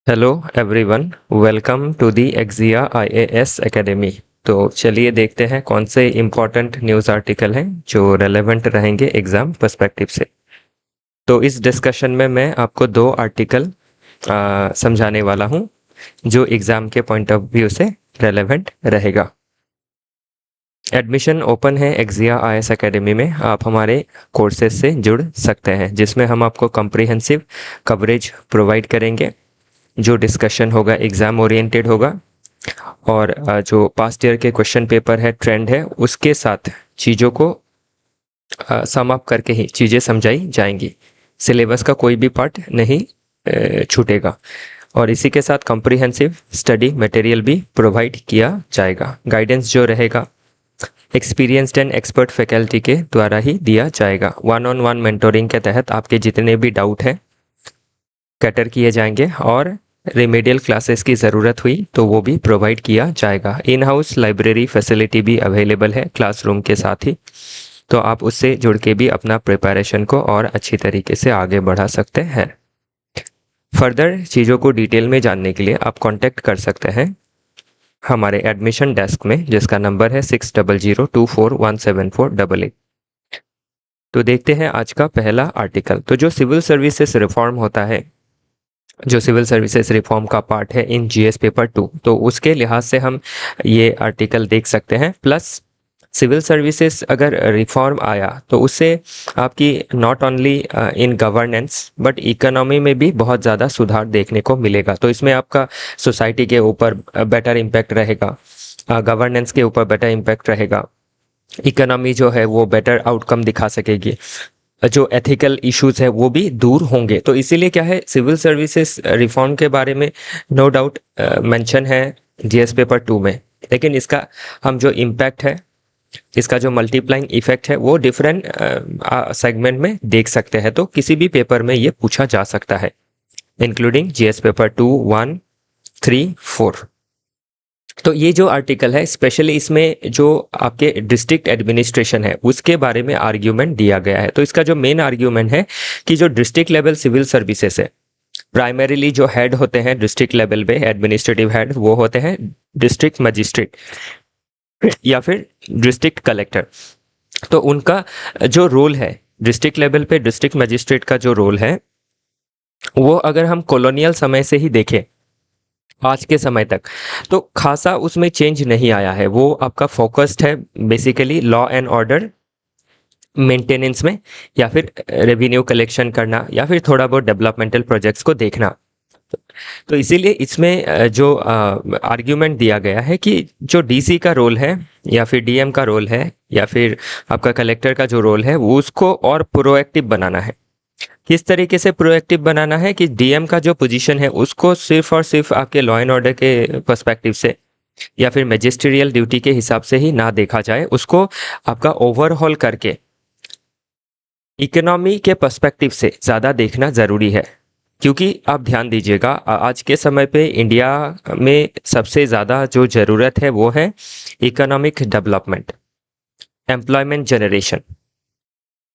Hello everyone, welcome to the एक्जिया IAS academy. तो चलिए देखते हैं कौन से इम्पोर्टेंट न्यूज़ आर्टिकल हैं जो रेलेवेंट रहेंगे एग्ज़ाम पर्सपेक्टिव से। तो इस डिस्कशन में मैं आपको दो आर्टिकल समझाने वाला हूं जो एग्ज़ाम के पॉइंट ऑफ व्यू से रेलेवेंट रहेगा। एडमिशन ओपन है एक्जिया आईएएस एकेडमी में। आप हमारे कोर्सेज से जुड़ सकते हैं जिसमें हम आपको कम्प्रिहेंसिव कवरेज प्रोवाइड करेंगे। जो डिस्कशन होगा एग्ज़ाम ओरिएंटेड होगा और जो पास्ट ईयर के क्वेश्चन पेपर है, ट्रेंड है, उसके साथ चीज़ों को सम अप करके ही चीज़ें समझाई जाएंगी। सिलेबस का कोई भी पार्ट नहीं छूटेगा और इसी के साथ कम्प्रिहेंसिव स्टडी मटेरियल भी प्रोवाइड किया जाएगा। गाइडेंस जो रहेगा एक्सपीरियंस्ड एंड एक्सपर्ट फैकल्टी के द्वारा ही दिया जाएगा। वन ऑन वन मेंटोरिंग के तहत आपके जितने भी डाउट हैं कैटर किए जाएंगे और रेमेडियल क्लासेस की ज़रूरत हुई तो वो भी प्रोवाइड किया जाएगा। इन हाउस लाइब्रेरी फैसिलिटी भी अवेलेबल है क्लासरूम के साथ ही, तो आप उससे जुड़ के भी अपना प्रिपरेशन को और अच्छी तरीके से आगे बढ़ा सकते हैं। फर्दर चीज़ों को डिटेल में जानने के लिए आप कांटेक्ट कर सकते हैं हमारे एडमिशन डेस्क में, जिसका नंबर है 6002417488। तो देखते हैं आज का पहला आर्टिकल। तो जो सिविल सर्विसेज रिफॉर्म होता है, जो सिविल सर्विसेज रिफॉर्म का पार्ट है इन जीएस पेपर 2, तो उसके लिहाज से हम ये आर्टिकल देख सकते हैं। प्लस सिविल सर्विसेज अगर रिफॉर्म आया तो उससे आपकी not only in governance but economy में भी बहुत ज़्यादा सुधार देखने को मिलेगा। तो इसमें आपका सोसाइटी के ऊपर बेटर इम्पैक्ट रहेगा, गवर्नेंस के ऊपर बेटर इम्पैक्ट रहेगा, इकोनॉमी जो है वो बेटर आउटकम दिखा सकेगी, जो एथिकल इश्यूज है वो भी दूर होंगे। तो इसीलिए क्या है, सिविल सर्विसेज रिफॉर्म के बारे में नो डाउट मेंशन है जीएस पेपर 2 में, लेकिन इसका हम जो इम्पैक्ट है, इसका जो मल्टीप्लाइंग इफेक्ट है वो डिफरेंट सेगमेंट में देख सकते हैं। तो किसी भी पेपर में ये पूछा जा सकता है, इंक्लूडिंग जीएस पेपर 2, 1, 3, 4। तो ये जो आर्टिकल है स्पेशली इसमें जो आपके डिस्ट्रिक्ट एडमिनिस्ट्रेशन है उसके बारे में आर्ग्यूमेंट दिया गया है। तो इसका जो मेन आर्ग्यूमेंट है कि जो डिस्ट्रिक्ट लेवल सिविल सर्विसेज है, प्राइमरीली जो हेड होते हैं डिस्ट्रिक्ट लेवल पे एडमिनिस्ट्रेटिव हेड, वो होते हैं डिस्ट्रिक्ट मजिस्ट्रेट या फिर डिस्ट्रिक्ट कलेक्टर। तो उनका जो रोल है डिस्ट्रिक्ट लेवल पे, डिस्ट्रिक्ट मजिस्ट्रेट का जो रोल है वो अगर हम कॉलोनियल समय से ही देखें आज के समय तक, तो खासा उसमें चेंज नहीं आया है। वो आपका फोकस्ड है basically law and order maintenance में, या फिर रेवेन्यू कलेक्शन करना, या फिर थोड़ा बहुत डेवलपमेंटल प्रोजेक्ट्स को देखना। तो इसीलिए इसमें जो आर्ग्यूमेंट दिया गया है कि जो डीसी का रोल है या फिर डीएम का रोल है या फिर आपका कलेक्टर का जो रोल है वो उसको और प्रोएक्टिव बनाना है। किस तरीके से प्रोएक्टिव बनाना है कि डीएम का जो पोजीशन है उसको सिर्फ और सिर्फ आपके लॉ एंड ऑर्डर के पर्सपेक्टिव से या फिर मैजिस्ट्रियल ड्यूटी के हिसाब से ही ना देखा जाए, उसको आपका ओवरहॉल करके इकोनॉमी के पर्सपेक्टिव से ज़्यादा देखना ज़रूरी है। क्योंकि आप ध्यान दीजिएगा आज के समय पे इंडिया में सबसे ज़्यादा जो ज़रूरत है वो है economic development, employment generation,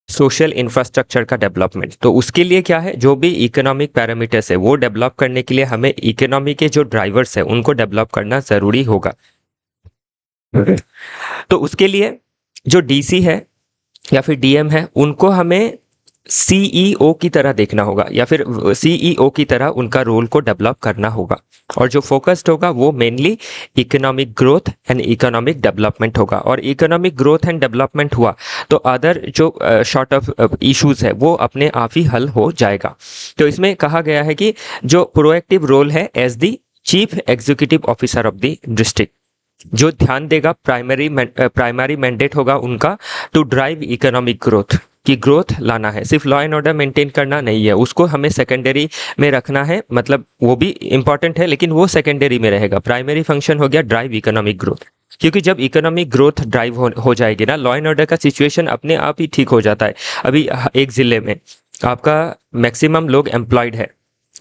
social infrastructure का डेवलपमेंट। तो उसके लिए क्या है, जो भी इकोनॉमिक पैरामीटर्स है वो डेवलप करने के लिए हमें इकोनॉमी के जो ड्राइवर्स है उनको डेवलप करना ज़रूरी होगा। तो उसके लिए जो डीसी है या फिर डीएम है उनको हमें सीईओ की तरह देखना होगा या फिर सीईओ की तरह उनका रोल को डेवलप करना होगा। और जो फोकस्ड होगा वो mainly economic growth and economic development होगा। और इकोनॉमिक ग्रोथ एंड डेवलपमेंट हुआ तो अदर जो शॉर्ट ऑफ इश्यूज है वो अपने आप ही हल हो जाएगा। तो इसमें कहा गया है कि जो प्रोएक्टिव रोल है as the chief executive officer of the district, जो ध्यान देगा, प्राइमरी मैंडेट होगा उनका टू ड्राइव इकोनॉमिक ग्रोथ, की ग्रोथ लाना है। सिर्फ लॉ एंड ऑर्डर मेंटेन करना नहीं है, उसको हमें सेकेंडरी में रखना है। मतलब वो भी इंपॉर्टेंट है लेकिन वो सेकेंडरी में रहेगा। प्राइमरी फंक्शन हो गया ड्राइव इकोनॉमिक ग्रोथ, क्योंकि जब इकोनॉमिक ग्रोथ ड्राइव हो जाएगी ना, लॉ एंड ऑर्डर का सिचुएशन अपने आप ही ठीक हो जाता है। अभी एक ज़िले में आपका मैक्सिमम लोग एम्प्लॉयड है,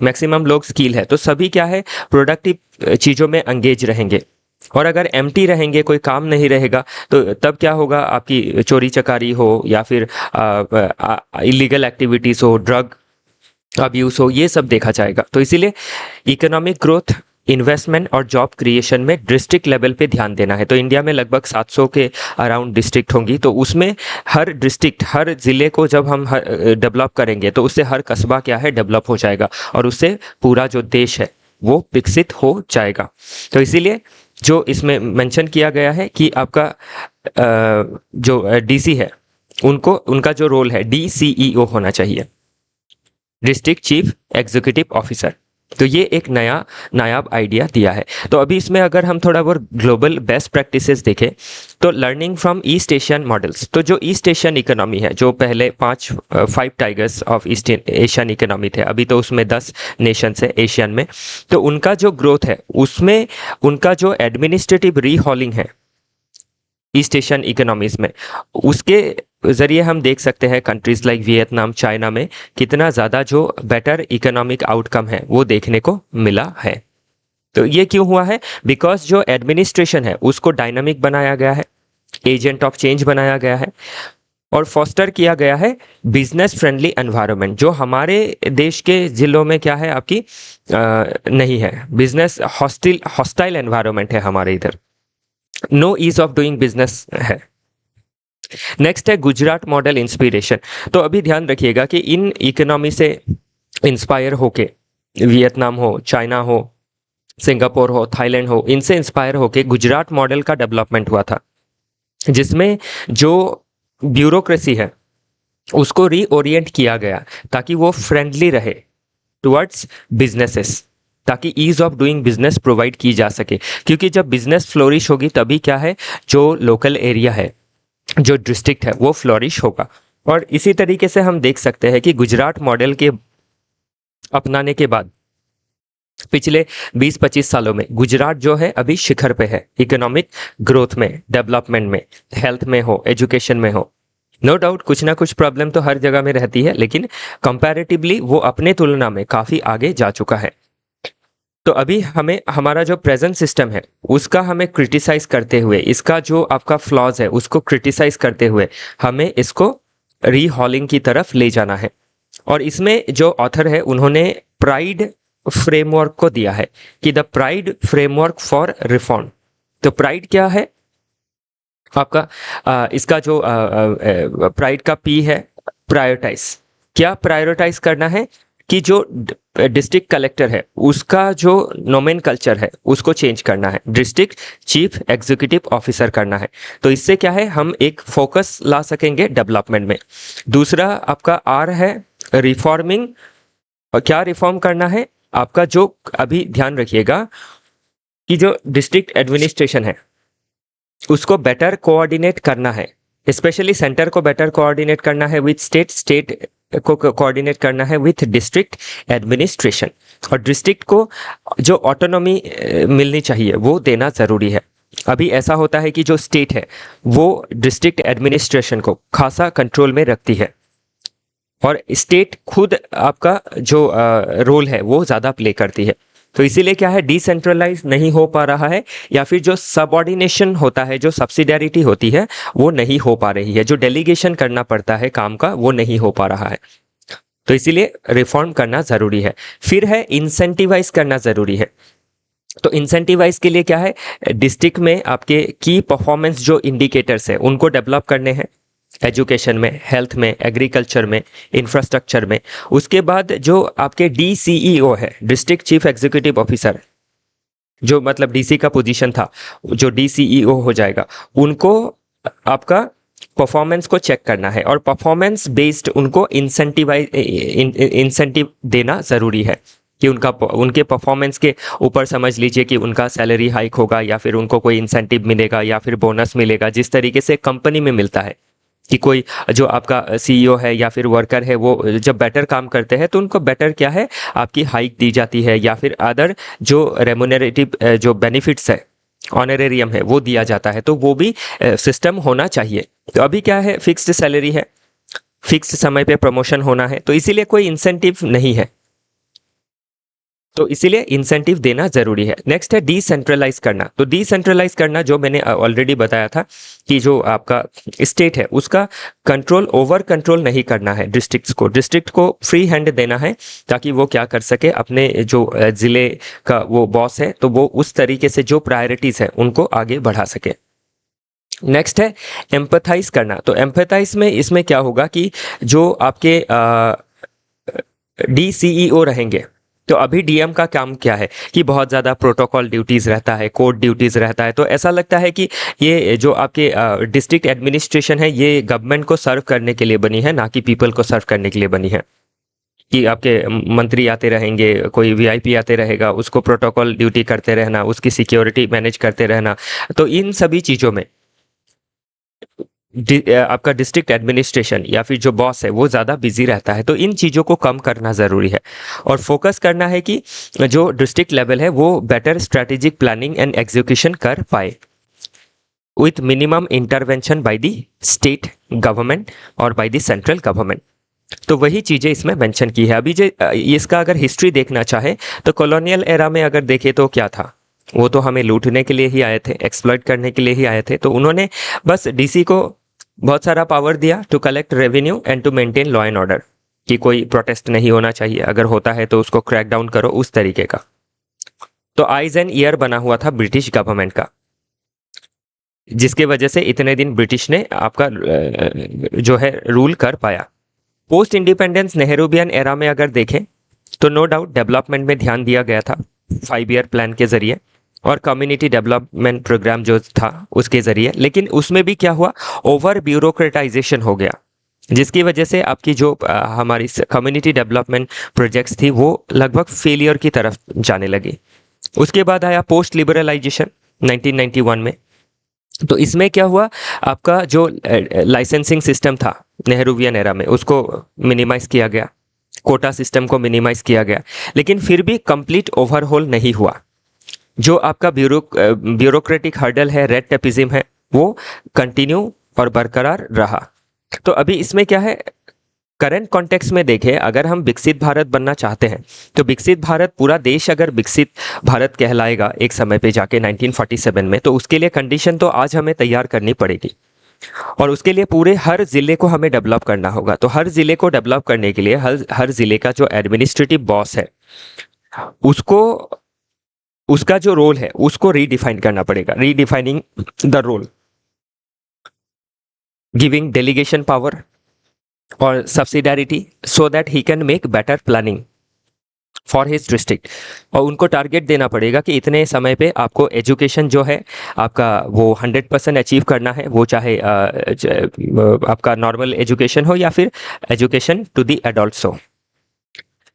मैक्सिमम लोग स्किल है, तो सभी क्या है, प्रोडक्टिव चीज़ों में एंगेज रहेंगे। और अगर एम्प्टी रहेंगे, कोई काम नहीं रहेगा, तो तब क्या होगा, आपकी चोरी चकारी हो या फिर इलीगल एक्टिविटीज़ हो, ड्रग अब यूज हो, ये सब देखा जाएगा। तो इसीलिए इकोनॉमिक ग्रोथ, इन्वेस्टमेंट और जॉब क्रिएशन में डिस्ट्रिक्ट लेवल पे ध्यान देना है। तो इंडिया में लगभग 700 के अराउंड डिस्ट्रिक्ट होंगी, तो उसमें हर डिस्ट्रिक्ट, हर ज़िले को जब हम डेवलप करेंगे तो उससे हर कस्बा क्या है, डेवलप हो जाएगा, और उससे पूरा जो देश है वो विकसित हो जाएगा। तो इसीलिए जो इसमें मेंशन किया गया है कि आपका जो डीसी है, उनको, उनका जो रोल है डीसीईओ होना चाहिए, डिस्ट्रिक्ट चीफ एग्जीक्यूटिव ऑफिसर। तो ये एक नया नायाब आइडिया दिया है। तो अभी इसमें अगर हम थोड़ा बहुत ग्लोबल बेस्ट प्रैक्टिसेस देखें तो learning from east Asian models, तो जो ईस्ट एशियन इकोनॉमी है, जो पहले 5 tigers of east Asian economy थे, अभी तो उसमें 10 नेशंस है एशियन में, तो उनका जो ग्रोथ है उसमें उनका जो एडमिनिस्ट्रेटिव रीहॉलिंग है ईस्ट एशियन इकोनॉमीज में, उसके ज़रिए हम देख सकते हैं कंट्रीज़ लाइक वियतनाम, चाइना में कितना ज़्यादा जो बेटर इकोनॉमिक आउटकम है वो देखने को मिला है। तो ये क्यों हुआ है? बिकॉज जो एडमिनिस्ट्रेशन है उसको डायनामिक बनाया गया है, एजेंट ऑफ चेंज बनाया गया है, और फॉस्टर किया गया है बिजनेस फ्रेंडली एनवायरनमेंट, जो हमारे देश के जिलों में क्या है आपकी नहीं है। बिजनेस हॉस्टाइल एनवायरनमेंट है हमारे इधर, no ease of doing business है। नेक्स्ट है गुजरात मॉडल इंस्पिरेशन। तो अभी ध्यान रखिएगा कि इन इकोनॉमी से इंस्पायर होके, वियतनाम हो, चाइना हो, सिंगापुर हो, थाईलैंड हो, इनसे इंस्पायर होके गुजरात मॉडल का डेवलपमेंट हुआ था, जिसमें जो ब्यूरोक्रेसी है उसको रीओरिएंट किया गया ताकि वो फ्रेंडली रहे टुवर्ड्स बिजनेसेस, ताकि ease of doing business provide की जा सके। क्योंकि जब बिजनेस फ्लोरिश होगी तभी क्या है, जो लोकल एरिया है, जो डिस्ट्रिक्ट है वो फ्लोरिश होगा। और इसी तरीके से हम देख सकते हैं कि गुजरात मॉडल के अपनाने के बाद पिछले 20-25 सालों में गुजरात जो है अभी शिखर पे है, इकोनॉमिक ग्रोथ में, डेवलपमेंट में, हेल्थ में हो, एजुकेशन में हो। नो डाउट कुछ ना कुछ प्रॉब्लम तो हर जगह में रहती है, लेकिन कंपैरेटिवली वो अपने तुलना में काफ़ी आगे जा चुका है। तो अभी हमें हमारा जो प्रेजेंट सिस्टम है उसका हमें क्रिटिसाइज करते हुए, इसका जो आपका फ्लॉज है उसको क्रिटिसाइज करते हुए हमें इसको रीहॉलिंग की तरफ ले जाना है। और इसमें जो ऑथर है उन्होंने प्राइड फ्रेमवर्क को दिया है कि the pride framework for reform. तो प्राइड क्या है आपका, इसका जो प्राइड का पी है प्रायोरिटाइज। क्या प्रायोरिटाइज करना है कि जो डिस्ट्रिक्ट कलेक्टर है उसका जो नोमेनकल्चर है उसको चेंज करना है, डिस्ट्रिक्ट चीफ एग्जीक्यूटिव ऑफिसर करना है। तो इससे क्या है, हम एक फोकस ला सकेंगे डेवलपमेंट में। दूसरा आपका आर है रिफॉर्मिंग। और क्या रिफॉर्म करना है आपका, जो अभी ध्यान रखिएगा कि जो डिस्ट्रिक्ट एडमिनिस्ट्रेशन है उसको बेटर कोऑर्डिनेट करना है, स्पेशली सेंटर को बेटर कोऑर्डिनेट करना है विथ स्टेट, स्टेट को कोऑर्डिनेट करना है विथ डिस्ट्रिक्ट एडमिनिस्ट्रेशन, और डिस्ट्रिक्ट को जो ऑटोनॉमी मिलनी चाहिए वो देना ज़रूरी है। अभी ऐसा होता है कि जो स्टेट है वो डिस्ट्रिक्ट एडमिनिस्ट्रेशन को खासा कंट्रोल में रखती है, और स्टेट खुद आपका जो रोल है वो ज़्यादा प्ले करती है। तो इसीलिए क्या है, डिसेंट्रलाइज नहीं हो पा रहा है, या फिर जो सबऑर्डिनेशन होता है, जो सब्सिडियरिटी होती है वो नहीं हो पा रही है, जो डेलीगेशन करना पड़ता है काम का वो नहीं हो पा रहा है। तो इसीलिए रिफॉर्म करना ज़रूरी है। फिर है इंसेंटिवाइज करना ज़रूरी है। तो इंसेंटिवाइज के लिए क्या है, डिस्ट्रिक्ट में आपके की परफॉर्मेंस जो इंडिकेटर्स है उनको डेवलप करने हैं, एजुकेशन में, हेल्थ में, एग्रीकल्चर में, इंफ्रास्ट्रक्चर में। उसके बाद जो आपके डीसीईओ है, डिस्ट्रिक्ट चीफ एग्जीक्यूटिव ऑफिसर, जो मतलब डीसी का पोजीशन था, जो डीसीईओ हो जाएगा, उनको आपका परफॉर्मेंस को चेक करना है, और परफॉर्मेंस बेस्ड उनको इंसेंटिव देना ज़रूरी है कि उनके परफॉर्मेंस के ऊपर समझ लीजिए कि उनका सैलरी हाइक होगा, या फिर उनको कोई इंसेंटिव मिलेगा, या फिर बोनस मिलेगा, जिस तरीके से कंपनी में मिलता है कि कोई जो आपका सीईओ है या फिर वर्कर है वो जब बेटर काम करते हैं तो उनको बेटर क्या है, आपकी हाइक दी जाती है, या फिर अदर जो रेमुनरेटिव जो बेनिफिट्स है, ऑनरेरियम है, वो दिया जाता है। तो वो भी सिस्टम होना चाहिए। तो अभी क्या है, फिक्स्ड सैलरी है, फिक्स्ड समय पे प्रमोशन होना है, तो इसीलिए कोई इंसेंटिव नहीं है। तो इसीलिए इंसेंटिव देना जरूरी है। नेक्स्ट है डिसेंट्रलाइज करना। तो डिसेंट्रलाइज करना जो मैंने ऑलरेडी बताया था कि जो आपका स्टेट है उसका ओवर कंट्रोल नहीं करना है डिस्ट्रिक्ट को फ्री हैंड देना है, ताकि वो क्या कर सके, अपने जो जिले का वो बॉस है तो वो उस तरीके से जो प्रायोरिटीज है उनको आगे बढ़ा सके। नेक्स्ट है एम्पथाइज करना। तो एम्पथाइज में इसमें क्या होगा कि जो आपके DCEO रहेंगे, तो अभी DM का काम क्या है कि बहुत ज़्यादा प्रोटोकॉल ड्यूटीज़ रहता है, कोड ड्यूटीज़ रहता है। तो ऐसा लगता है कि ये जो आपके डिस्ट्रिक्ट एडमिनिस्ट्रेशन है ये गवर्नमेंट को सर्व करने के लिए बनी है, ना कि पीपल को सर्व करने के लिए बनी है। कि आपके मंत्री आते रहेंगे, कोई VIP आते रहेगा, उसको प्रोटोकॉल ड्यूटी करते रहना, उसकी सिक्योरिटी मैनेज करते रहना। तो इन सभी चीज़ों में आपका डिस्ट्रिक्ट एडमिनिस्ट्रेशन या फिर जो बॉस है वो ज़्यादा बिजी रहता है। तो इन चीज़ों को कम करना ज़रूरी है और फोकस करना है कि जो डिस्ट्रिक्ट लेवल है वो better strategic planning and execution कर पाए with minimum intervention by the state government और बाय द सेंट्रल गवर्नमेंट। तो वही चीज़ें इसमें मेंशन की है। अभी जो इसका अगर हिस्ट्री देखना चाहे तो कॉलोनियल एरा में अगर देखें तो क्या था, वो तो हमें लूटने के लिए ही आए थे, एक्सप्लॉइट करने के लिए ही आए थे। तो उन्होंने बस DC को बहुत सारा पावर दिया to collect revenue and to maintain law and order, कि कोई प्रोटेस्ट नहीं होना चाहिए, अगर होता है तो उसको क्रैक डाउन करो, उस तरीके का। तो आइज एंड ईयर बना हुआ था ब्रिटिश गवर्नमेंट का, जिसके वजह से इतने दिन ब्रिटिश ने आपका जो है रूल कर पाया। पोस्ट इंडिपेंडेंस नेहरूबियन एरा में अगर देखें तो नो डाउट डेवलपमेंट में ध्यान दिया गया था 5 ईयर प्लान के जरिए और कम्युनिटी डेवलपमेंट प्रोग्राम जो था उसके जरिए। लेकिन उसमें भी क्या हुआ, ओवर ब्यूरोक्रेटाइजेशन हो गया, जिसकी वजह से आपकी जो हमारी कम्युनिटी डेवलपमेंट प्रोजेक्ट्स थी वो लगभग फेलियर की तरफ जाने लगी। उसके बाद आया पोस्ट लिबरलाइजेशन 1991 में। तो इसमें क्या हुआ, आपका जो लाइसेंसिंग सिस्टम था नेहरूवियन एरा में उसको मिनिमाइज किया गया, कोटा सिस्टम को मिनिमाइज किया गया, लेकिन फिर भी कंप्लीट ओवरहोल नहीं हुआ। जो आपका ब्यूरोक्रेटिक हर्डल है, रेड टेपिज्म है, वो कंटिन्यू और बरकरार रहा। तो अभी इसमें क्या है, करंट कॉन्टेक्स्ट में देखें, अगर हम विकसित भारत बनना चाहते हैं तो विकसित भारत, पूरा देश अगर विकसित भारत कहलाएगा एक समय पे जाके 1947 में, तो उसके लिए कंडीशन तो आज हमें तैयार करनी पड़ेगी और उसके लिए पूरे हर जिले को हमें डेवलप करना होगा। तो हर जिले को डेवलप करने के लिए हर जिले का जो एडमिनिस्ट्रेटिव बॉस है उसको, उसका जो रोल है उसको रीडिफाइन करना पड़ेगा, redefining the role, giving delegation power और subsidiarity so that he can make better planning for his district. और उनको टारगेट देना पड़ेगा कि इतने समय पे आपको एजुकेशन जो है आपका वो 100% अचीव करना है, वो चाहे आपका नॉर्मल एजुकेशन हो या फिर एजुकेशन टू द एडल्ट्स हो।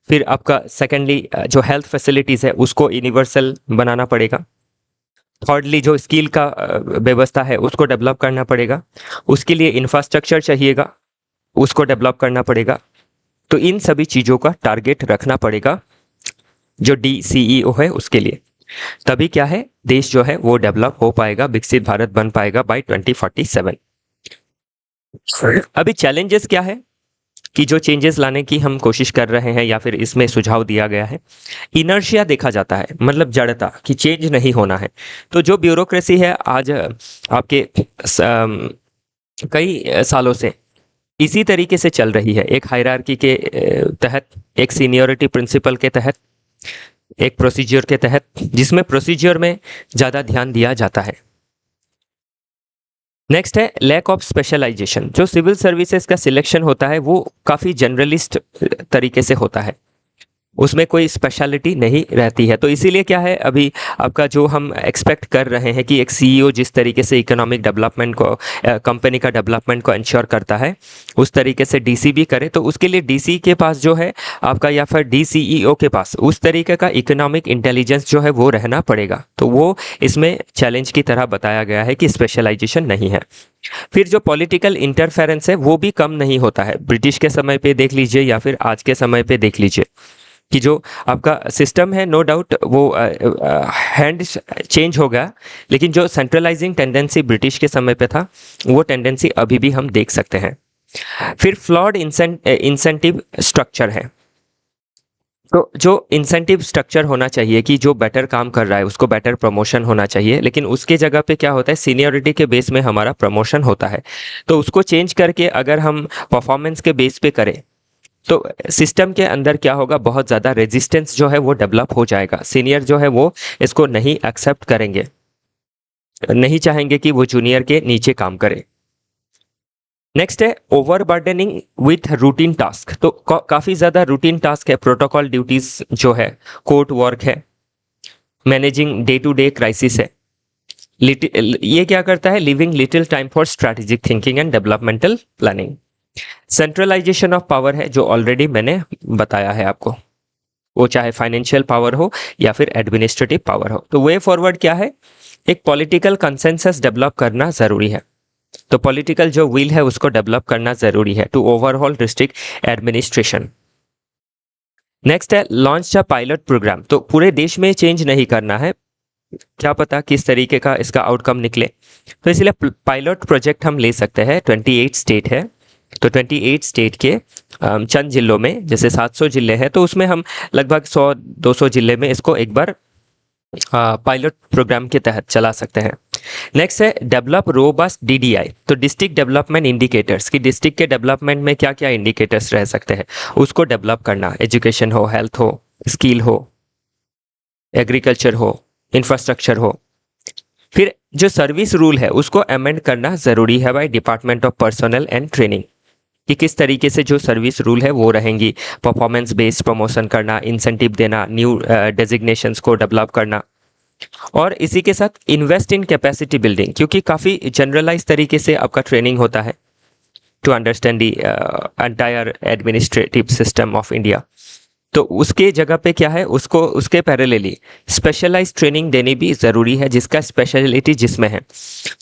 फिर आपका सेकेंडली जो हेल्थ फैसिलिटीज़ है उसको यूनिवर्सल बनाना पड़ेगा। थर्डली जो स्किल का व्यवस्था है उसको डेवलप करना पड़ेगा, उसके लिए इंफ्रास्ट्रक्चर चाहिएगा, उसको डेवलप करना पड़ेगा। तो इन सभी चीज़ों का टारगेट रखना पड़ेगा जो DCEO है उसके लिए, तभी क्या है, देश जो है वो डेवलप हो पाएगा, विकसित भारत बन पाएगा बाय 2047। अभी चैलेंजेस क्या है कि जो चेंजेस लाने की हम कोशिश कर रहे हैं या फिर इसमें सुझाव दिया गया है, इनर्शिया देखा जाता है, मतलब जड़ता, कि चेंज नहीं होना है। तो जो ब्यूरोक्रेसी है आज आपके कई सालों से इसी तरीके से चल रही है, एक हायरार्की के तहत, एक सीनियरिटी प्रिंसिपल के तहत, एक प्रोसीजर के तहत, जिसमें प्रोसीजर में ज़्यादा ध्यान दिया जाता है। नेक्स्ट है लैक ऑफ स्पेशलाइजेशन। जो सिविल सर्विसेज का सिलेक्शन होता है वो काफ़ी जनरलिस्ट तरीके से होता है, उसमें कोई स्पेशलिटी नहीं रहती है। तो इसीलिए क्या है, अभी आपका जो हम एक्सपेक्ट कर रहे हैं कि एक CEO जिस तरीके से इकोनॉमिक डेवलपमेंट को, कंपनी का डेवलपमेंट को इंश्योर करता है, उस तरीके से DC भी करे। तो उसके लिए DC के पास जो है आपका, या फिर DCEO के पास उस तरीके का इकोनॉमिक इंटेलिजेंस जो है वो रहना पड़ेगा। तो वो इसमें चैलेंज की तरह बताया गया है कि स्पेशलाइजेशन नहीं है। फिर जो पॉलिटिकल इंटरफेरेंस है वो भी कम नहीं होता है, ब्रिटिश के समय पे देख लीजिए या फिर आज के समय पे देख लीजिए कि जो आपका सिस्टम है, नो डाउट वो हैंड चेंज हो गया, लेकिन जो सेंट्रलाइजिंग टेंडेंसी ब्रिटिश के समय पे था वो टेंडेंसी अभी भी हम देख सकते हैं। फिर फ्लॉड इंसेंटिव स्ट्रक्चर है, तो जो इंसेंटिव स्ट्रक्चर होना चाहिए कि जो बेटर काम कर रहा है उसको बेटर प्रमोशन होना चाहिए, लेकिन उसके जगह पे क्या होता है, सीनियरिटी के बेस में हमारा प्रमोशन होता है। तो उसको चेंज करके अगर हम परफॉर्मेंस के बेस पे करें तो सिस्टम के अंदर क्या होगा, बहुत ज़्यादा रेजिस्टेंस जो है वो डेवलप हो जाएगा। सीनियर जो है वो इसको नहीं एक्सेप्ट करेंगे, नहीं चाहेंगे कि वो जूनियर के नीचे काम करे। नेक्स्ट है ओवरबर्डनिंग विथ रूटीन टास्क। तो काफ़ी ज़्यादा रूटीन टास्क है, प्रोटोकॉल ड्यूटीज जो है, कोर्ट वर्क है, managing day to day crisis है। ये क्या करता है, living little time for strategic thinking and developmental planning. Centralisation of power है, जो ऑलरेडी मैंने बताया है आपको, वो चाहे फाइनेंशियल पावर हो या फिर एडमिनिस्ट्रेटिव पावर हो। तो वे फॉरवर्ड क्या है, एक पॉलिटिकल कंसेंसस डेवलप करना ज़रूरी है। तो पॉलिटिकल जो विल है उसको डेवलप करना ज़रूरी है to overall district administration. Next है लॉन्च अ पायलट प्रोग्राम। तो पूरे देश में चेंज नहीं करना है, क्या पता किस तरीके का इसका आउटकम निकले, तो इसलिए पायलट प्रोजेक्ट हम ले सकते हैं। 28 स्टेट है, तो 28 स्टेट के चंद जिलों में, जैसे 700 जिले हैं, तो उसमें हम लगभग 100-200 जिले में इसको एक बार पायलट प्रोग्राम के तहत चला सकते हैं। नेक्स्ट है डेवलप रोबस्ट डीडीआई। तो डिस्ट्रिक्ट डेवलपमेंट इंडिकेटर्स, कि डिस्ट्रिक्ट के डेवलपमेंट में क्या क्या इंडिकेटर्स रह सकते हैं उसको डेवलप करना। एजुकेशन हो, हेल्थ हो, स्किल हो, एग्रीकल्चर हो, इंफ्रास्ट्रक्चर हो। फिर जो सर्विस रूल है उसको अमेंड करना ज़रूरी है by department of personal and training, कि किस तरीके से जो सर्विस रूल है वो रहेंगी। परफॉर्मेंस बेस्ड प्रमोशन करना, इंसेंटिव देना, न्यू डेजिग्नेशंस को डेवलप करना। और इसी के साथ इन्वेस्ट इन कैपेसिटी बिल्डिंग, क्योंकि काफ़ी जनरलाइज तरीके से आपका ट्रेनिंग होता है to understand the entire administrative system of India. तो उसके जगह पे क्या है, उसको उसके पैरेलली स्पेशलाइज ट्रेनिंग देनी भी ज़रूरी है, जिसका स्पेशलिटी जिसमें है।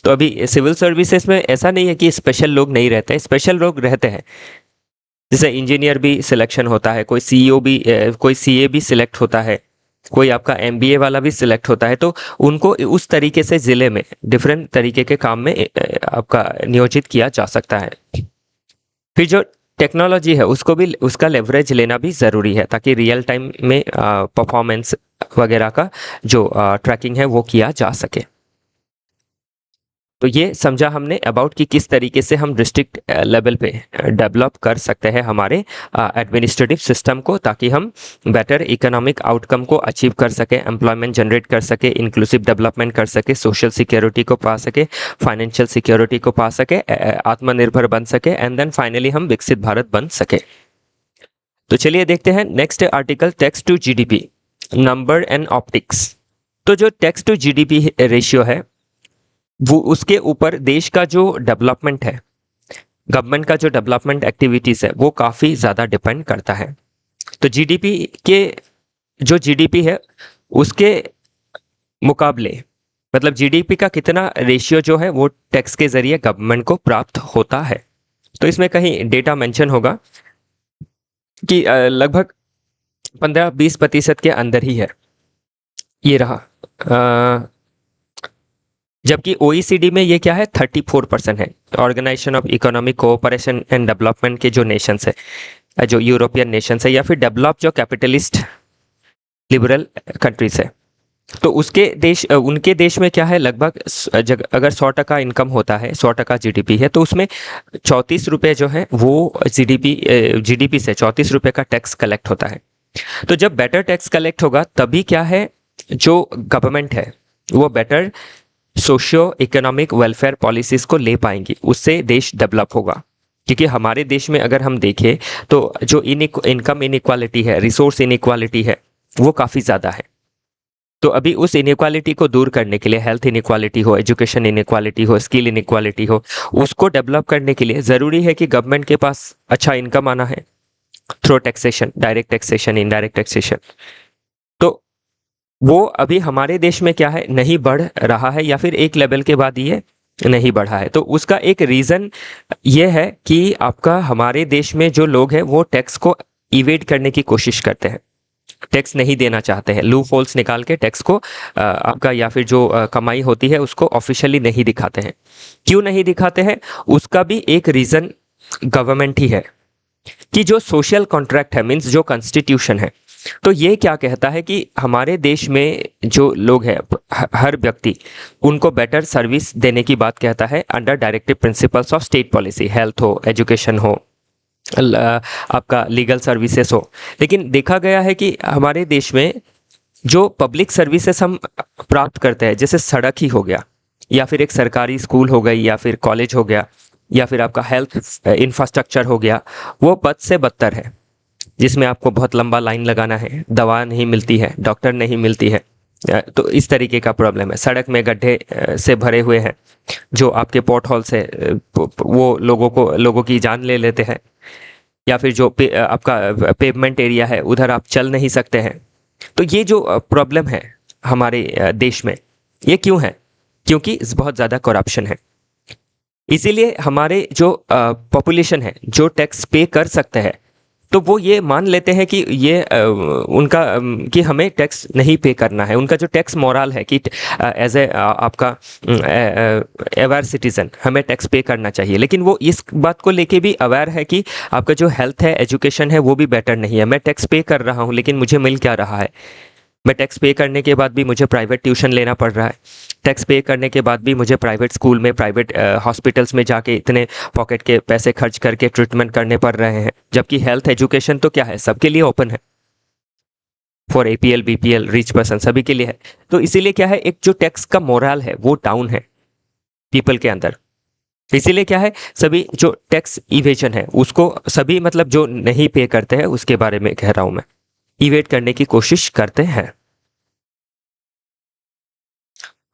तो अभी सिविल सर्विसेज में ऐसा नहीं है कि स्पेशल लोग नहीं रहते, स्पेशल लोग रहते हैं। जैसे इंजीनियर भी सिलेक्शन होता है, कोई सीईओ भी, कोई सीए भी सिलेक्ट होता है, कोई आपका एमबीए वाला भी सिलेक्ट होता है। तो उनको उस तरीके से ज़िले में डिफरेंट तरीके के काम में आपका नियोजित किया जा सकता है। फिर जो टेक्नोलॉजी है उसको भी, उसका लेवरेज लेना भी ज़रूरी है, ताकि रियल टाइम में परफॉर्मेंस वगैरह का जो ट्रैकिंग है वो किया जा सके। तो ये समझा हमने अबाउट कि किस तरीके से हम डिस्ट्रिक्ट लेवल पे डेवलप कर सकते हैं हमारे एडमिनिस्ट्रेटिव सिस्टम को, ताकि हम बेटर इकोनॉमिक आउटकम को अचीव कर सके, एम्प्लॉयमेंट जनरेट कर सके, इंक्लूसिव डेवलपमेंट कर सके, सोशल सिक्योरिटी को पा सके, फाइनेंशियल सिक्योरिटी को पा सके, आत्मनिर्भर बन सके, एंड देन फाइनली हम विकसित भारत बन सके। तो चलिए देखते हैं next article, tax to GDP, number and optics. तो जो टैक्स टू जीडीपी रेशियो है वो, उसके ऊपर देश का जो डेवलपमेंट है, गवर्नमेंट का जो डेवलपमेंट एक्टिविटीज़ है वो काफ़ी ज़्यादा डिपेंड करता है। तो जीडीपी के, जो जीडीपी है उसके मुकाबले, मतलब जीडीपी का कितना रेशियो जो है वो टैक्स के ज़रिए गवर्नमेंट को प्राप्त होता है। तो इसमें कहीं डेटा मेंशन होगा कि लगभग 15-20% के अंदर ही है, ये रहा। जबकि ओईसीडी में ये क्या है, 34% है। Organisation of Economic Cooperation and Development के जो नेशंस है, जो यूरोपियन नेशंस है, या फिर डेवलप जो कैपिटलिस्ट लिबरल कंट्रीज है, तो उसके देश, उनके देश में क्या है, लगभग अगर 100% इनकम होता है, 100% जीडीपी है, तो उसमें 34 रुपये जो है वो जीडीपी से 34 रुपये का टैक्स कलेक्ट होता है। तो जब बेटर टैक्स कलेक्ट होगा तभी क्या है, जो गवर्नमेंट है वो better socio economic welfare policies को ले पाएंगी, उससे देश डेवलप होगा। क्योंकि हमारे देश में अगर हम देखें तो जो इनकम इनइक्वालिटी है, रिसोर्स इनइक्वालिटी है, वो काफ़ी ज़्यादा है। तो अभी उस इनइक्वालिटी को दूर करने के लिए, हेल्थ इनइक्वालिटी हो, एजुकेशन इनइक्वालिटी हो, स्किल इनइक्वालिटी हो, उसको डेवलप करने के लिए ज़रूरी है कि गवर्नमेंट के पास अच्छा इनकम आना है through taxation, direct taxation, indirect taxation. तो वो अभी हमारे देश में क्या है, नहीं बढ़ रहा है, या फिर एक लेवल के बाद ये नहीं बढ़ा है। तो उसका एक रीज़न ये है कि आपका हमारे देश में जो लोग हैं वो टैक्स को इवेड करने की कोशिश करते हैं, टैक्स नहीं देना चाहते हैं, लूप होल्स निकाल के टैक्स को आपका, या फिर जो कमाई होती है उसको ऑफिशियली नहीं दिखाते हैं। क्यों नहीं दिखाते हैं, उसका भी एक रीज़न गवर्नमेंट ही है, कि जो सोशल कॉन्ट्रैक्ट है, मीन्स जो कॉन्स्टिट्यूशन है, तो ये क्या कहता है कि हमारे देश में जो लोग हैं, हर व्यक्ति, उनको बेटर सर्विस देने की बात कहता है under directive principles of state policy, health हो, एजुकेशन हो, आपका लीगल सर्विसेज हो। लेकिन देखा गया है कि हमारे देश में जो पब्लिक सर्विसेज हम प्राप्त करते हैं, जैसे सड़क ही हो गया, या फिर एक सरकारी स्कूल हो गई, या फिर कॉलेज हो गया, या फिर आपका हेल्थ इंफ्रास्ट्रक्चर हो गया, वो बद से बदतर है, जिसमें आपको बहुत लंबा लाइन लगाना है, दवा नहीं मिलती है, डॉक्टर नहीं मिलती है। तो इस तरीके का प्रॉब्लम है। सड़क में गड्ढे से भरे हुए हैं, जो आपके पॉट होल से वो लोगों की जान ले लेते हैं। या फिर जो आपका पेवमेंट एरिया है, उधर आप चल नहीं सकते हैं। तो ये जो प्रॉब्लम है हमारे देश में, ये क्यों है? क्योंकि बहुत ज़्यादा करप्शन है। इसीलिए हमारे जो पॉपुलेशन है, जो टैक्स पे कर सकते हैं, तो वो ये मान लेते हैं कि ये उनका कि हमें टैक्स नहीं पे करना है। उनका जो टैक्स मोरल है कि एज ए आपका अवेयर सिटीजन हमें टैक्स पे करना चाहिए। लेकिन वो इस बात को लेके भी अवेयर है कि आपका जो हेल्थ है, एजुकेशन है, वो भी बेटर नहीं है। मैं टैक्स पे कर रहा हूँ, लेकिन मुझे मिल क्या रहा है? मैं टैक्स पे करने के बाद भी मुझे प्राइवेट ट्यूशन लेना पड़ रहा है। टैक्स पे करने के बाद भी मुझे प्राइवेट स्कूल में, प्राइवेट हॉस्पिटल्स में जाके इतने पॉकेट के पैसे खर्च करके ट्रीटमेंट करने पड़ रहे हैं। जबकि हेल्थ, एजुकेशन तो क्या है, सबके लिए ओपन है, for APL, BPL, rich person, सभी के लिए है। तो इसीलिए क्या है, एक जो टैक्स का मोरल है वो डाउन है पीपल के अंदर। इसीलिए क्या है, सभी जो टैक्स इवेजन है उसको, सभी मतलब जो नहीं पे करते हैं उसके बारे में कह रहा हूं मैं, इवेट करने की कोशिश करते हैं।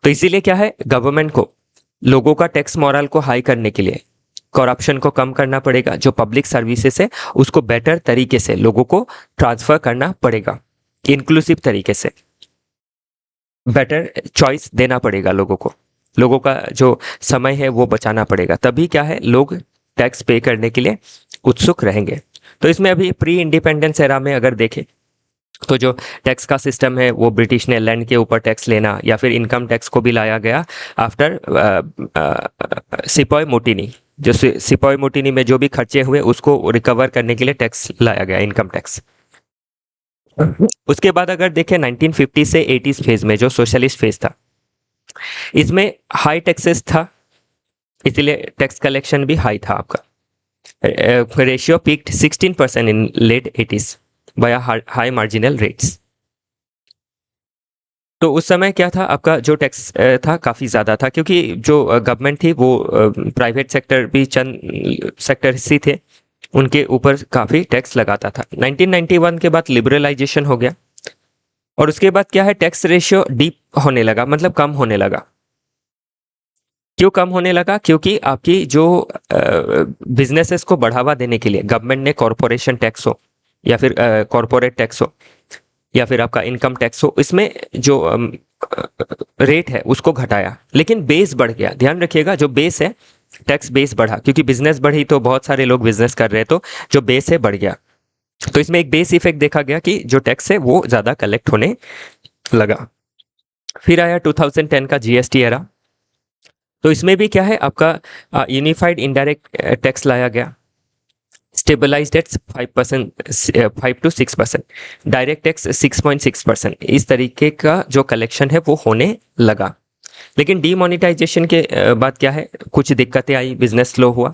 तो इसीलिए क्या है, गवर्नमेंट को लोगों का टैक्स मोरल को हाई करने के लिए करप्शन को कम करना पड़ेगा। जो पब्लिक सर्विसेज है उसको बेटर तरीके से लोगों को ट्रांसफर करना पड़ेगा, इंक्लूसिव तरीके से बेटर चॉइस देना पड़ेगा लोगों को। लोगों का जो समय है वो बचाना पड़ेगा, तभी क्या है, लोग टैक्स पे करने के लिए उत्सुक रहेंगे। तो इसमें अभी प्री इंडिपेंडेंस एरा में अगर देखें तो जो टैक्स का सिस्टम है वो ब्रिटिश ने लैंड के ऊपर टैक्स लेना, या फिर इनकम टैक्स को भी लाया गया आफ्टर सिपोय मोटिनी। जो सिपोय मोटिनी में जो भी खर्चे हुए उसको रिकवर करने के लिए टैक्स लाया गया, इनकम टैक्स। उसके बाद अगर देखें 1950 से 80s फेज में जो सोशलिस्ट फेज था, इसमें हाई टैक्सेस था, इसीलिए टैक्स कलेक्शन भी हाई था आपका। Ratio peaked 16% in late 80s by high marginal rates. तो उस समय क्या था, आपका जो टैक्स था काफ़ी ज़्यादा था, क्योंकि जो गवर्नमेंट थी वो प्राइवेट सेक्टर भी, चंद सेक्टर ही थे, उनके ऊपर काफ़ी टैक्स लगाता था। 1991 के बाद लिबरलाइजेशन हो गया, और उसके बाद क्या है, टैक्स रेशियो डीप होने लगा, मतलब कम होने लगा। क्यों कम होने लगा? क्योंकि आपकी जो बिजनेसेस को बढ़ावा देने के लिए गवर्नमेंट ने कॉरपोरेशन टैक्स हो, या फिर कॉरपोरेट टैक्स हो, या फिर आपका इनकम टैक्स हो, इसमें जो रेट है उसको घटाया, लेकिन बेस बढ़ गया। ध्यान रखिएगा, जो बेस है, टैक्स बेस बढ़ा, क्योंकि बिजनेस बढ़ी तो बहुत सारे लोग बिजनेस कर रहे हैं, तो जो बेस है बढ़ गया। तो इसमें एक बेस इफेक्ट देखा गया कि जो टैक्स है वो ज़्यादा कलेक्ट होने लगा। फिर आया 2010 का जीएसटी एरा। तो इसमें भी क्या है, आपका यूनिफाइड इनडायरेक्ट टैक्स लाया गया, stabilised at 5%, 5 to 6%, direct tax 6.6%। इस तरीके का जो कलेक्शन है वो होने लगा। लेकिन डीमोनेटाइजेशन के बाद क्या है, कुछ दिक्कतें आई, बिजनेस स्लो हुआ।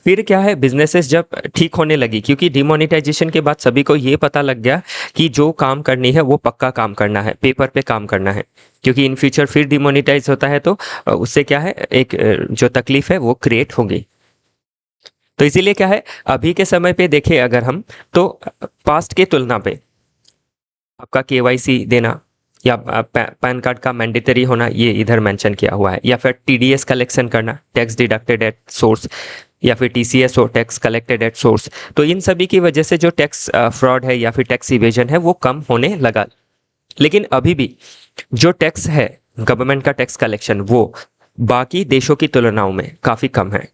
फिर क्या है, बिजनेसेस जब ठीक होने लगी, क्योंकि डीमोनेटाइजेशन के बाद सभी को ये पता लग गया कि जो काम करनी है वो पक्का काम करना है, पेपर पे काम करना है, क्योंकि इन फ्यूचर फिर डीमोनेटाइज होता है तो उससे क्या है, एक जो तकलीफ है वो क्रिएट होगी। तो इसीलिए क्या है, अभी के समय पे देखें अगर हम, तो पास्ट के तुलना पे आपका केवाईसी देना, या पैन कार्ड का मैंडेटरी होना, ये इधर मेंशन किया हुआ है, या फिर टीडीएस कलेक्शन करना, टैक्स डिडक्टेड एट सोर्स, या फिर टीसीएस हो, टैक्स कलेक्टेड एट सोर्स। तो इन सभी की वजह से जो टैक्स फ्रॉड है या फिर टैक्स इवेजन है वो कम होने लगा। लेकिन अभी भी जो टैक्स है, गवर्नमेंट का टैक्स कलेक्शन, वो बाकी देशों की तुलनाओं में काफ़ी कम है।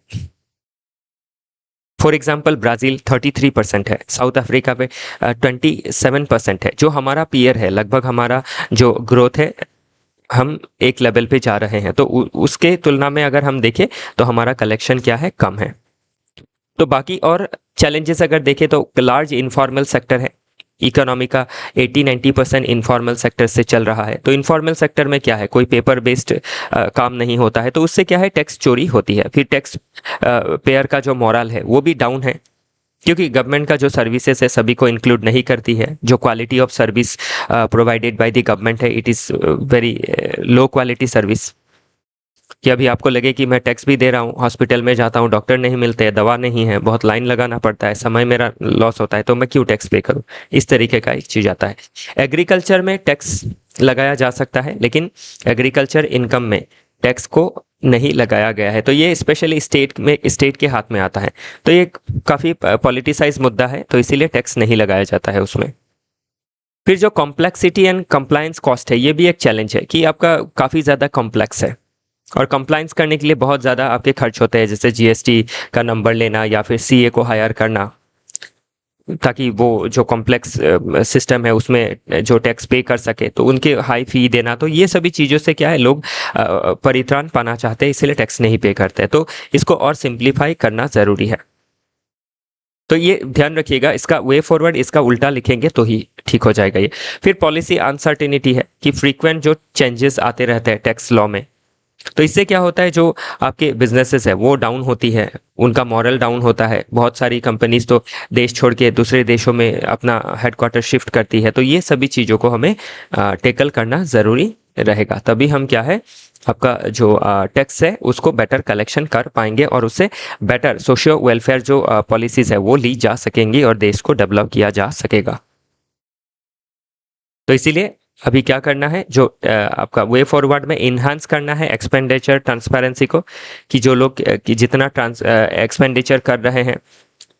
फॉर एग्जाम्पल ब्राज़ील 33% है, साउथ अफ्रीका पे 27% है। जो हमारा पीयर है, लगभग हमारा जो ग्रोथ है, हम एक लेवल पे जा रहे हैं, तो उसके तुलना में अगर हम देखें तो हमारा कलेक्शन क्या है, कम है। तो बाकी और चैलेंजेस अगर देखें तो लार्ज इनफॉर्मल सेक्टर है, इकोनॉमी का 80-90% इनफॉर्मल सेक्टर से चल रहा है। तो इनफॉर्मल सेक्टर में क्या है, कोई पेपर बेस्ड काम नहीं होता है, तो उससे क्या है, टैक्स चोरी होती है। फिर टैक्स पेयर का जो मोरल है वो भी डाउन है, क्योंकि गवर्नमेंट का जो सर्विसेज है सभी को इंक्लूड नहीं करती है। जो quality of service provided by the government है, it is very low quality service. कि अभी आपको लगे कि मैं टैक्स भी दे रहा हूँ, हॉस्पिटल में जाता हूँ, डॉक्टर नहीं मिलते, दवा नहीं है, बहुत लाइन लगाना पड़ता है, समय मेरा लॉस होता है, तो मैं क्यों टैक्स पे करूँ। इस तरीके का एक चीज़ आता है। एग्रीकल्चर में टैक्स लगाया जा सकता है, लेकिन एग्रीकल्चर इनकम में टैक्स को नहीं लगाया गया है। तो ये स्पेशली स्टेट के हाथ में आता है। तो ये काफ़ी पॉलिटिसाइज मुद्दा है, तो इसीलिए टैक्स नहीं लगाया जाता है उसमें। फिर जो कॉम्प्लेक्सिटी एंड कंप्लायंस कॉस्ट है, ये भी एक चैलेंज है कि आपका काफ़ी ज़्यादा कॉम्प्लेक्स है और कंप्लायंस करने के लिए बहुत ज़्यादा आपके खर्च होते हैं, जैसे जीएसटी का नंबर लेना या फिर सीए को हायर करना, ताकि वो जो कॉम्प्लेक्स सिस्टम है उसमें जो टैक्स पे कर सके, तो उनके हाई फी देना। तो ये सभी चीज़ों से क्या है, लोग परित्राण पाना चाहते हैं, इसलिए टैक्स नहीं पे करते हैं। तो इसको और सिंप्लीफाई करना ज़रूरी है। तो ये ध्यान रखिएगा, इसका वे फॉरवर्ड इसका उल्टा लिखेंगे तो ही ठीक हो जाएगा ये। फिर पॉलिसी अनसर्टेनिटी है कि फ्रीक्वेंट जो चेंजेस आते रहते हैं टैक्स लॉ में, तो इससे क्या होता है, जो आपके बिजनेसेस है वो डाउन होती है, उनका मॉरल डाउन होता है। बहुत सारी कंपनीज तो देश छोड़ के दूसरे देशों में अपना हेडक्वार्टर शिफ्ट करती है। तो ये सभी चीज़ों को हमें टेकल करना ज़रूरी रहेगा, तभी हम क्या है, आपका जो टैक्स है उसको बेटर कलेक्शन कर पाएंगे और उससे बेटर सोशियो वेलफेयर जो पॉलिसीज़ है वो ली जा सकेंगी और देश को डेवलप किया जा सकेगा। तो इसीलिए अभी क्या करना है, जो आपका वे फॉरवर्ड में इन्हांस करना है एक्सपेंडिचर ट्रांसपेरेंसी को, कि जो लोग कि जितना एक्सपेंडिचर कर रहे हैं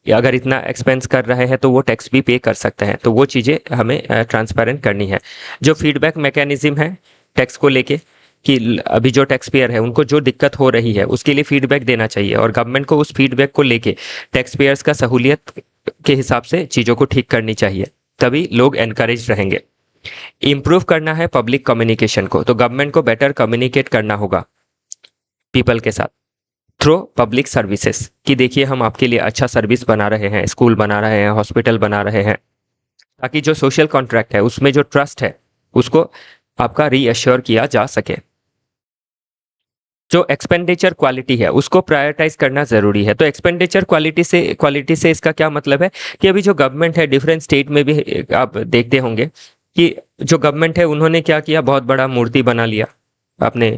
या अगर इतना एक्सपेंस कर रहे हैं तो वो टैक्स भी पे कर सकते हैं। तो वो चीज़ें हमें ट्रांसपेरेंट करनी है। जो फीडबैक मैकेनिज्म है टैक्स को लेके, कि अभी जो टैक्स पेयर है उनको जो दिक्कत हो रही है उसके लिए फीडबैक देना चाहिए और गवर्नमेंट को उस फीडबैक को लेके टैक्स पेयर्स का सहूलियत के हिसाब से चीज़ों को ठीक करनी चाहिए, तभी लोग एनकरेज रहेंगे। इम्प्रूव करना है पब्लिक कम्युनिकेशन को, तो गवर्नमेंट को बेटर कम्युनिकेट करना होगा पीपल के साथ थ्रू पब्लिक सर्विसेज, कि देखिए हम आपके लिए अच्छा सर्विस बना रहे हैं, स्कूल बना रहे हैं, हॉस्पिटल बना रहे हैं, ताकि जो सोशल कॉन्ट्रैक्ट है उसमें जो ट्रस्ट है उसको आपका रीअश्योर किया जा सके। जो एक्सपेंडिचर क्वालिटी है उसको प्रायोरिटाइज करना ज़रूरी है। तो एक्सपेंडिचर क्वालिटी से इसका क्या मतलब है, कि अभी जो गवर्नमेंट है डिफरेंट स्टेट में भी आप देखते होंगे कि जो गवर्नमेंट है उन्होंने क्या किया, बहुत बड़ा मूर्ति बना लिया, आपने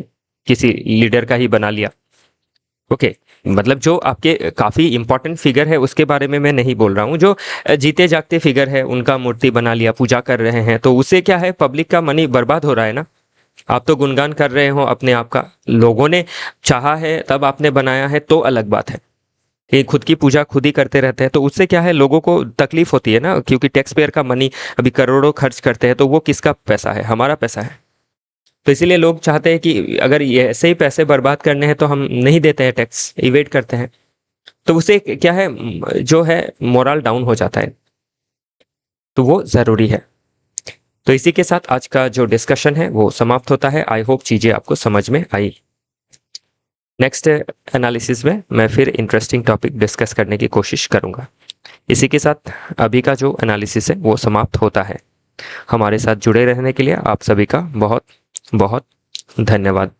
किसी लीडर का ही बना लिया। ओके, मतलब जो आपके काफ़ी इंपॉर्टेंट फिगर है उसके बारे में मैं नहीं बोल रहा हूँ, जो जीते जागते फिगर है उनका मूर्ति बना लिया, पूजा कर रहे हैं, तो उससे क्या है, पब्लिक का मनी बर्बाद हो रहा है ना। आप तो गुणगान कर रहे हो अपने आप का, लोगों ने चाहा है तब आपने बनाया है तो अलग बात है, कि खुद की पूजा खुद ही करते रहते हैं, तो उससे क्या है, लोगों को तकलीफ होती है ना, क्योंकि टैक्स पेयर का मनी अभी करोड़ों खर्च करते हैं, तो वो किसका पैसा है, हमारा पैसा है। तो इसीलिए लोग चाहते हैं कि अगर ये ऐसे ही पैसे बर्बाद करने हैं तो हम नहीं देते हैं टैक्स, इवेट करते हैं। तो उससे क्या है, जो है मोरल डाउन हो जाता है, तो वो ज़रूरी है। तो इसी के साथ आज का जो डिस्कशन है वो समाप्त होता है। आई होप चीज़ें आपको समझ में आई। नेक्स्ट एनालिसिस में मैं फिर इंटरेस्टिंग टॉपिक डिस्कस करने की कोशिश करूंगा। इसी के साथ अभी का जो एनालिसिस है वो समाप्त होता है। हमारे साथ जुड़े रहने के लिए आप सभी का बहुत बहुत धन्यवाद।